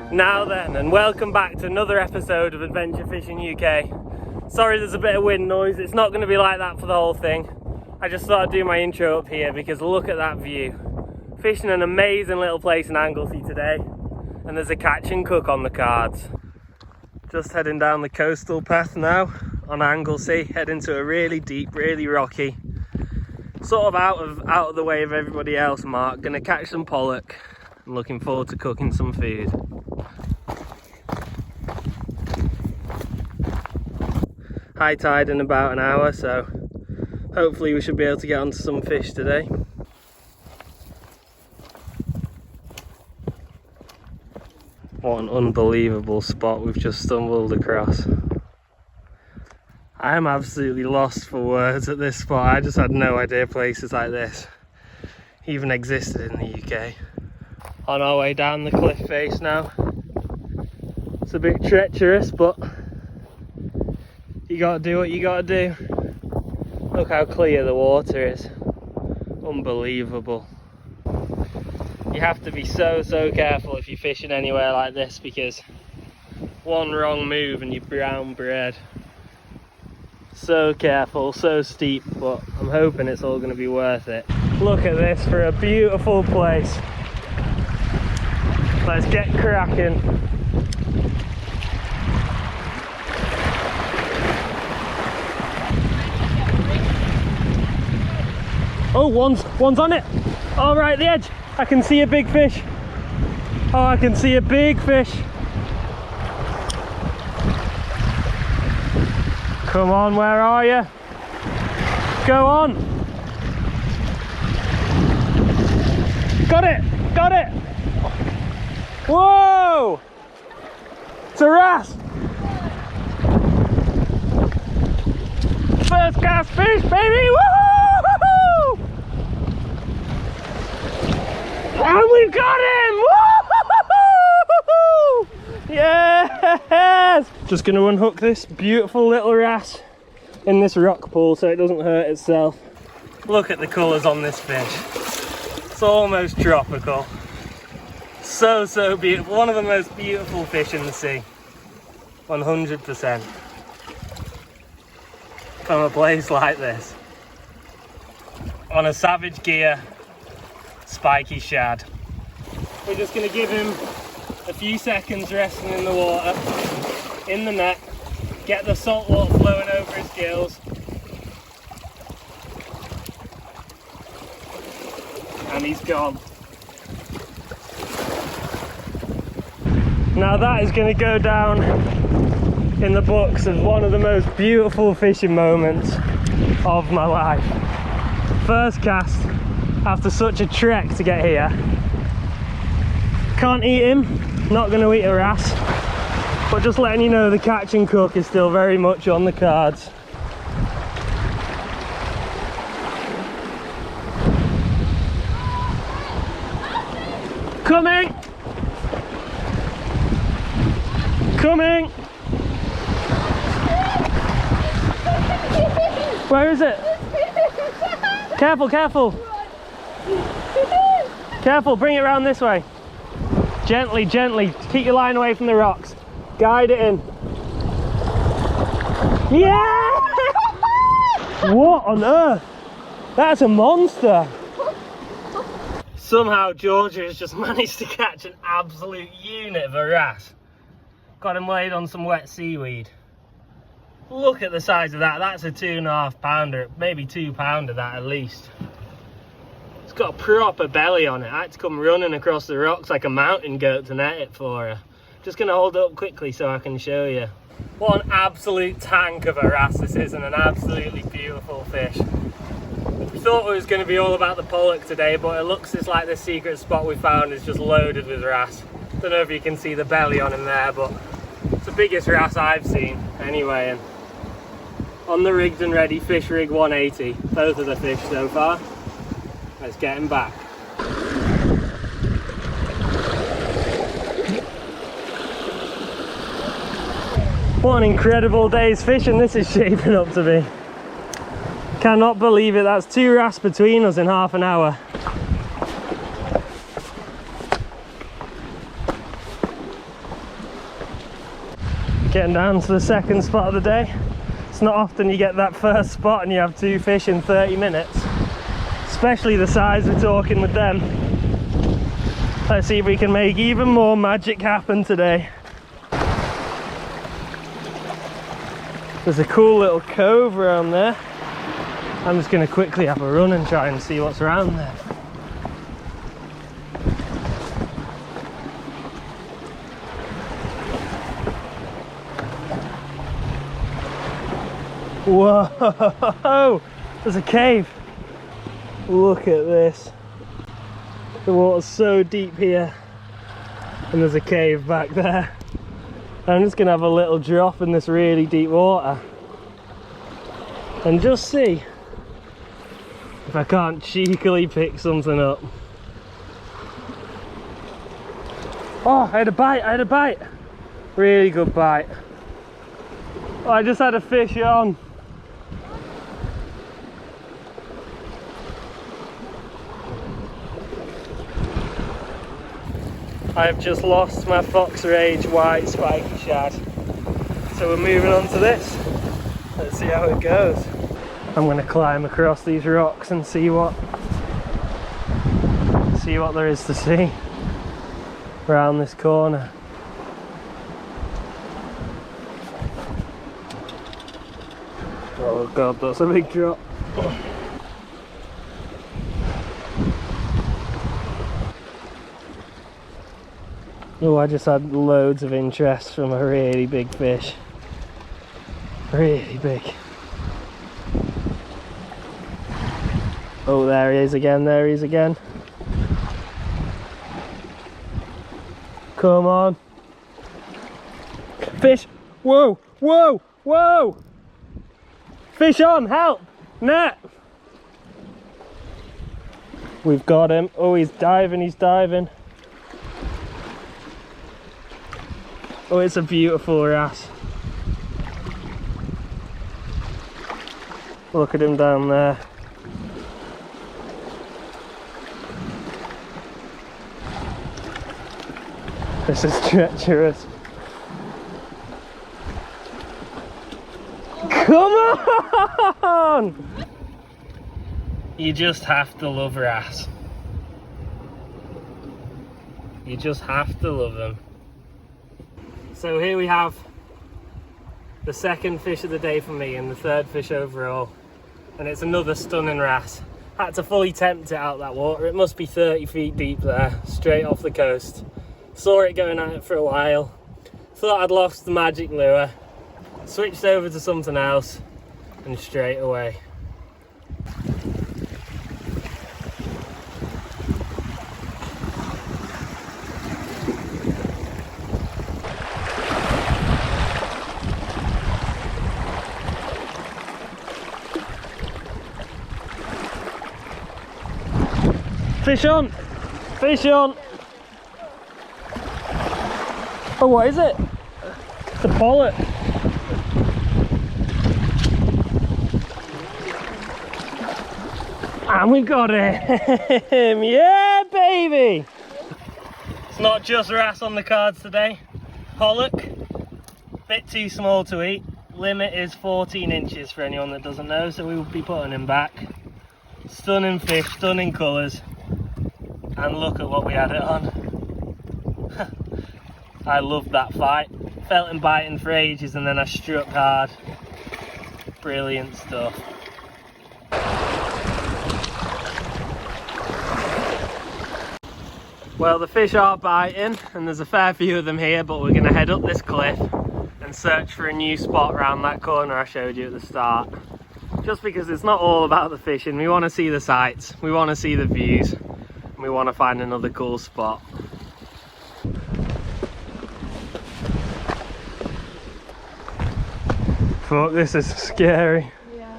Now then, and welcome back to another episode of Adventure Fishing UK. Sorry there's a bit of wind noise, it's not going to be like that for the whole thing. I just thought I'd do my intro up here because look at that view. Fishing an amazing little place in Anglesey today, and there's a catch and cook on the cards. Just heading down the coastal path now on Anglesey, heading to a really deep, really rocky, sort of out of the way of everybody else mark. Gonna catch some pollock and looking forward to cooking some food. High tide in about an hour, so hopefully we should be able to get onto some fish today. What an unbelievable spot we've just stumbled across. I am absolutely lost for words at this spot. I just had no idea places like this even existed in the UK. On our way down the cliff face now. It's a bit treacherous, but you gotta do what you gotta do. Look how clear the water is. Unbelievable. You have to be so careful if you're fishing anywhere like this, because one wrong move and you're brown bread. So careful, so steep, but I'm hoping it's all going to be worth it. Look at this for a beautiful place. Let's get cracking. Oh, one's on it. Oh, right at the edge. I can see a big fish. Oh, I can see a big fish. Come on, where are you? Go on. Got it, got it. Whoa! It's a wrasse. First cast fish, baby! Woohoo! And we've got him! Woo-hoo-hoo-hoo! Yes! Just going to unhook this beautiful little wrasse in this rock pool so it doesn't hurt itself. Look at the colours on this fish. It's almost tropical. So beautiful. One of the most beautiful fish in the sea. 100%. From a place like this. On a savage gear, spiky shad. We're just going to give him a few seconds resting in the water, in the net, get the salt water flowing over his gills, and he's gone. Now that is going to go down in the books as one of the most beautiful fishing moments of my life. First cast after such a trek to get here. Can't eat him, not going to eat a wrasse, but just letting you know the catch and cook is still very much on the cards. Coming! Coming! Where is it? Careful, careful! Careful, bring it round this way. Gently, gently, keep your line away from the rocks. Guide it in. Yeah! What on earth? That's a monster. Somehow Georgia has just managed to catch an absolute unit of a wrasse. Got him laid on some wet seaweed. Look at the size of that. That's a 2.5 pounder, maybe 2 pounder that at least. It's got a proper belly on it. I had to come running across the rocks like a mountain goat to net it for her. Just gonna hold it up quickly so I can show you. What an absolute tank of a wrasse this is, and an absolutely beautiful fish. We thought it was going to be all about the pollock today, but it looks just like this secret spot we found is just loaded with wrasse. Don't know if you can see the belly on him there, but it's the biggest wrasse I've seen anyway. And on the rigged and ready fish rig 180, those are the fish so far. Let's get him back. What an incredible day's fishing this is shaping up to be. Cannot believe it, that's 2 wrasse between us in half an hour. Getting down to the second spot of the day. It's not often you get that first spot and you have 2 fish in 30 minutes. Especially the size we're talking with them. Let's see if we can make even more magic happen today. There's a cool little cove around there. I'm just going to quickly have a run and try and see what's around there. Whoa! There's a cave. Look at this. The water's so deep here. And there's a cave back there. I'm just going to have a little drop in this really deep water and just see if I can't cheekily pick something up. Oh, I had a bite, really good bite. Oh, I just had a fish on. I've just lost my Fox Rage white spiky shad. So we're moving on to this. Let's see how it goes. I'm going to climb across these rocks and see what there is to see around this corner. Oh god, that's a big drop. Oh, I just had loads of interest from a really big fish. Really big. Oh, there he is again, there he is again. Come on. Fish! Whoa! Whoa! Whoa! Fish on! Help! Net! We've got him. Oh, he's diving, he's diving. Oh, it's a beautiful wrasse. Look at him down there. This is treacherous. Come on! You just have to love wrasse. You just have to love them. So here we have the second fish of the day for me and the third fish overall, and it's another stunning wrasse. Had to fully tempt it out that water. It must be 30 feet deep there, straight off the coast. Saw it going at it for a while, thought I'd lost the magic lure, switched over to something else, and straight away. Fish on! Fish on! Oh, what is it? It's a pollock. And we got him! Yeah, baby! It's not just wrasse on the cards today. Pollock, bit too small to eat. Limit is 14 inches for anyone that doesn't know, so we will be putting him back. Stunning fish, stunning colours. And look at what we had it on. I loved that fight. Felt him biting for ages and then I struck hard. Brilliant stuff. Well, the fish are biting and there's a fair few of them here, but we're going to head up this cliff and search for a new spot around that corner I showed you at the start. Just because it's not all about the fishing, we want to see the sights, we want to see the views, and we want to find another cool spot. Fuck, this is scary. Yeah.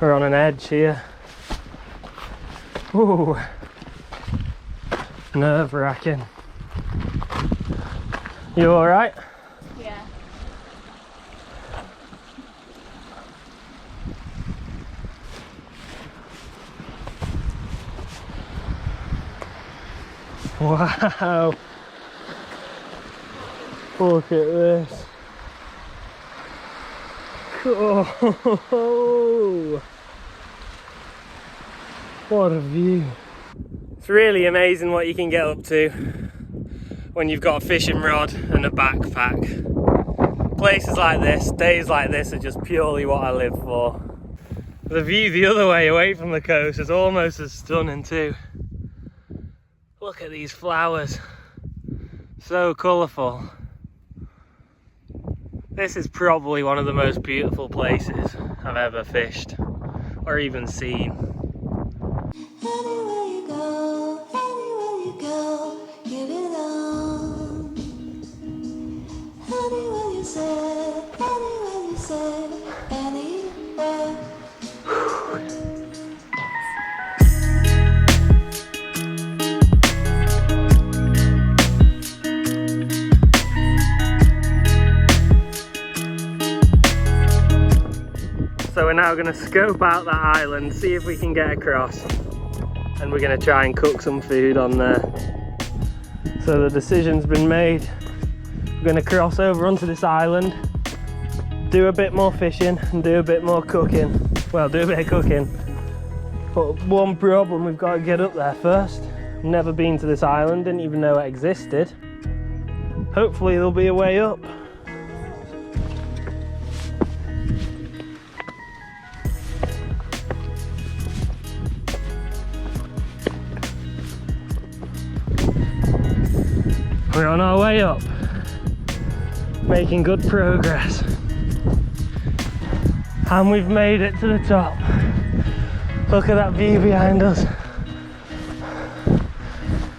We're on an edge here. Ooh. Nerve-wracking. You alright? Yeah. Wow. Look at this. Oh, what a view. It's really amazing what you can get up to when you've got a fishing rod and a backpack. Places like this, days like this are just purely what I live for. The view the other way away from the coast is almost as stunning too. Look at these flowers, so colourful. This is probably one of the most beautiful places I've ever fished or even seen. Anywhere you go, give it on. Anywhere you say, anywhere. So we're now going to scope out that island, see if we can get across, and we're going to try and cook some food on there. So the decision's been made. We're going to cross over onto this island, do a bit more fishing and do a bit more cooking. Well, do a bit of cooking, but one problem, we've got to get up there first. Never been to this island, didn't even know it existed. Hopefully there'll be a way up. We're on our way up, making good progress, and we've made it to the top. Look at that view behind us.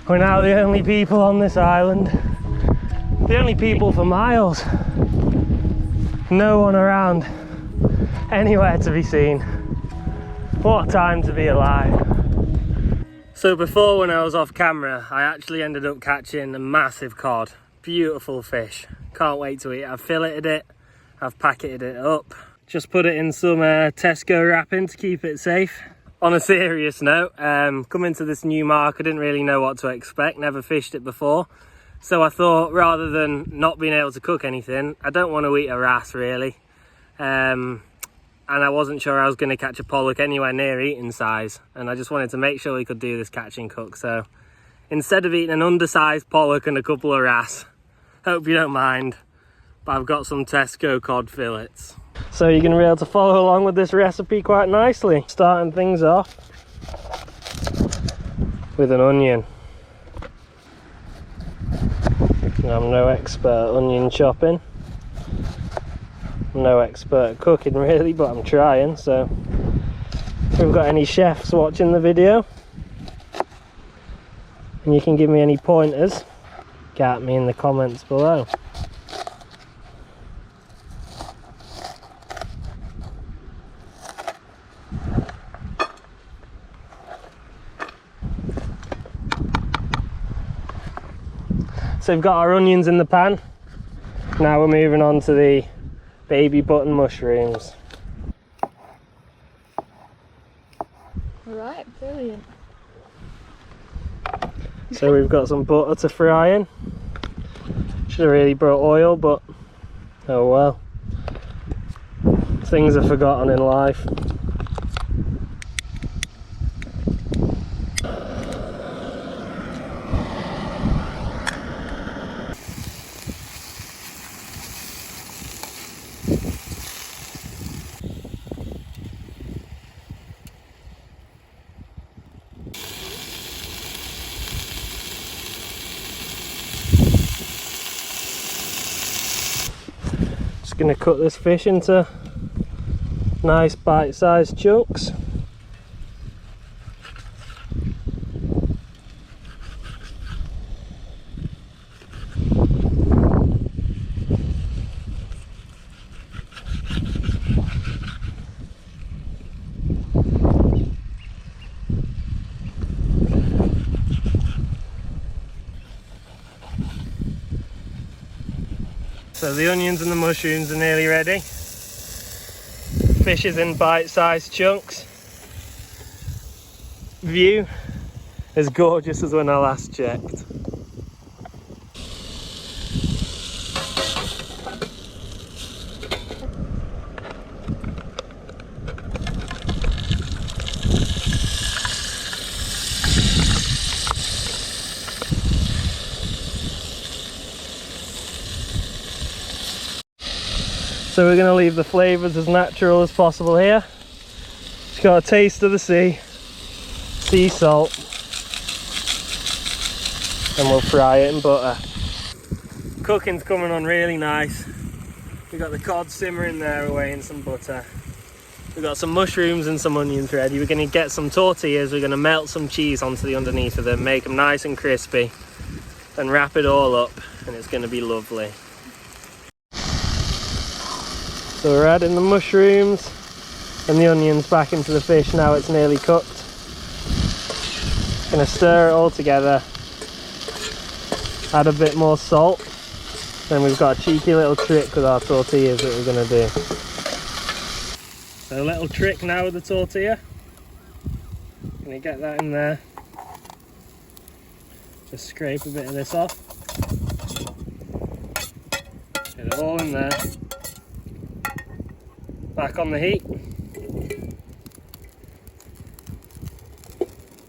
We're now the only people on this island, the only people for miles. No one around, anywhere to be seen. What a time to be alive. So before, when I was off camera, I actually ended up catching a massive cod. Beautiful fish. Can't wait to eat it. I've filleted it, I've packeted it up. Just put it in some Tesco wrapping to keep it safe. On a serious note, coming to this new mark, I didn't really know what to expect, never fished it before. So I thought, rather than not being able to cook anything, I don't want to eat a wrasse really. And I wasn't sure I was going to catch a pollock anywhere near eating size, and I just wanted to make sure we could do this catch and cook. So instead of eating an undersized pollock and a couple of wrasse, hope you don't mind, but I've got some Tesco cod fillets. So you're going to be able to follow along with this recipe quite nicely. Starting things off with an onion. I'm no expert onion chopping. I'm no expert at cooking really, but I'm trying. So if we've got any chefs watching the video and you can give me any pointers, get at me in the comments below. So we've got our onions in the pan. Now we're moving on to the baby button mushrooms. Right, brilliant. So we've got some butter to fry in. Should have really brought oil, but oh well. Things are forgotten in life. Just going to cut this fish into nice bite-sized chunks. So the onions and the mushrooms are nearly ready. Fish is in bite-sized chunks. View as gorgeous as when I last checked. So we're going to leave the flavours as natural as possible here. It's got a taste of the sea salt, and we'll fry it in butter. Cooking's coming on really nice. We've got the cod simmering there away in some butter. We've got some mushrooms and some onions ready. We're going to get some tortillas, we're going to melt some cheese onto the underneath of them, make them nice and crispy, and wrap it all up, and it's going to be lovely. So we're adding the mushrooms and the onions back into the fish now it's nearly cooked. Gonna stir it all together, add a bit more salt, then we've got a cheeky little trick with our tortillas that we're gonna do. So a little trick now with the tortilla. Gonna get that in there. Just scrape a bit of this off. Get it all in there. Back on the heat.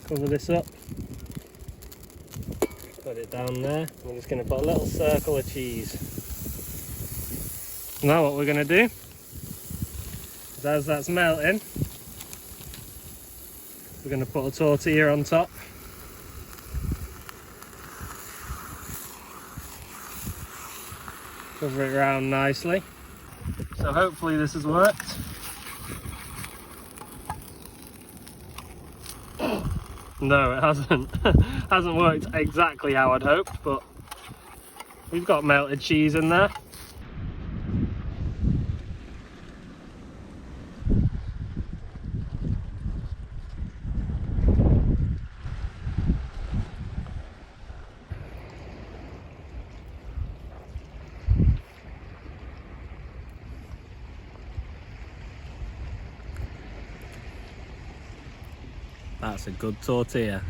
Cover this up. Put it down there. We're just going to put a little circle of cheese. Now what we're going to do is, as that's melting, we're going to put a tortilla on top. Cover it around nicely. So hopefully this has worked. No, it hasn't. Hasn't worked exactly how I'd hoped, but we've got melted cheese in there. That's a good tortilla.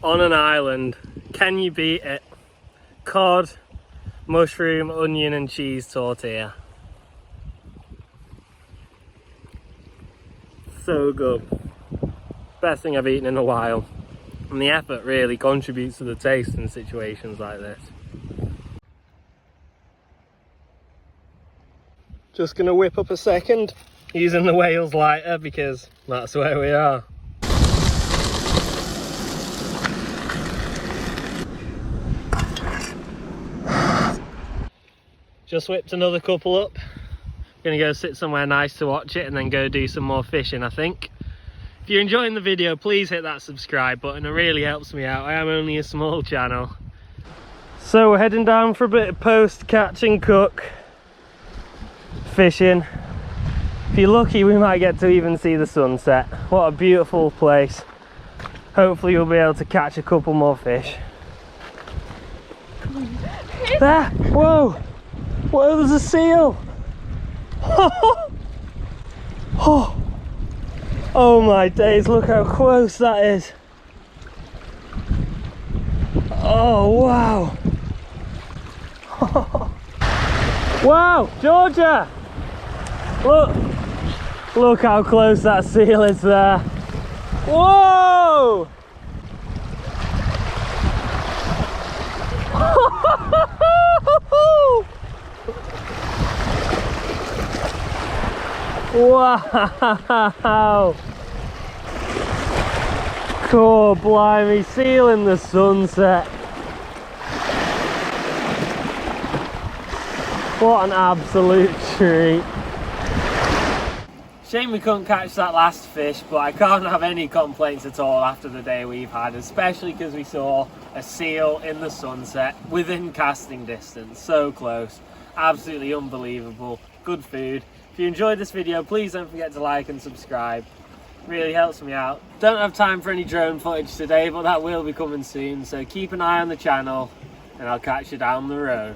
On an island, can you beat it? Cod, mushroom, onion and cheese tortilla. So good. Best thing I've eaten in a while. And the effort really contributes to the taste in situations like this. Just gonna whip up a second using the Wales lighter because that's where we are. Just whipped another couple up. Gonna go sit somewhere nice to watch it and then go do some more fishing, I think. If you're enjoying the video, please hit that subscribe button. It really helps me out. I am only a small channel. So we're heading down for a bit of post catch and cook fishing. If you're lucky, we might get to even see the sunset. What a beautiful place. Hopefully you'll be able to catch a couple more fish. There! Whoa! Whoa, there's a seal! Oh my days, look how close that is. Oh wow! Wow, Georgia! Look how close that seal is there. Whoa! Wow! Cool, blimey, seal in the sunset. What an absolute treat. Shame we couldn't catch that last fish, but I can't have any complaints at all after the day we've had, especially because we saw a seal in the sunset within casting distance, so close. Absolutely unbelievable. Good food. If you enjoyed this video, please don't forget to like and subscribe. Really helps me out. Don't have time for any drone footage today, but that will be coming soon, so keep an eye on the channel and I'll catch you down the road.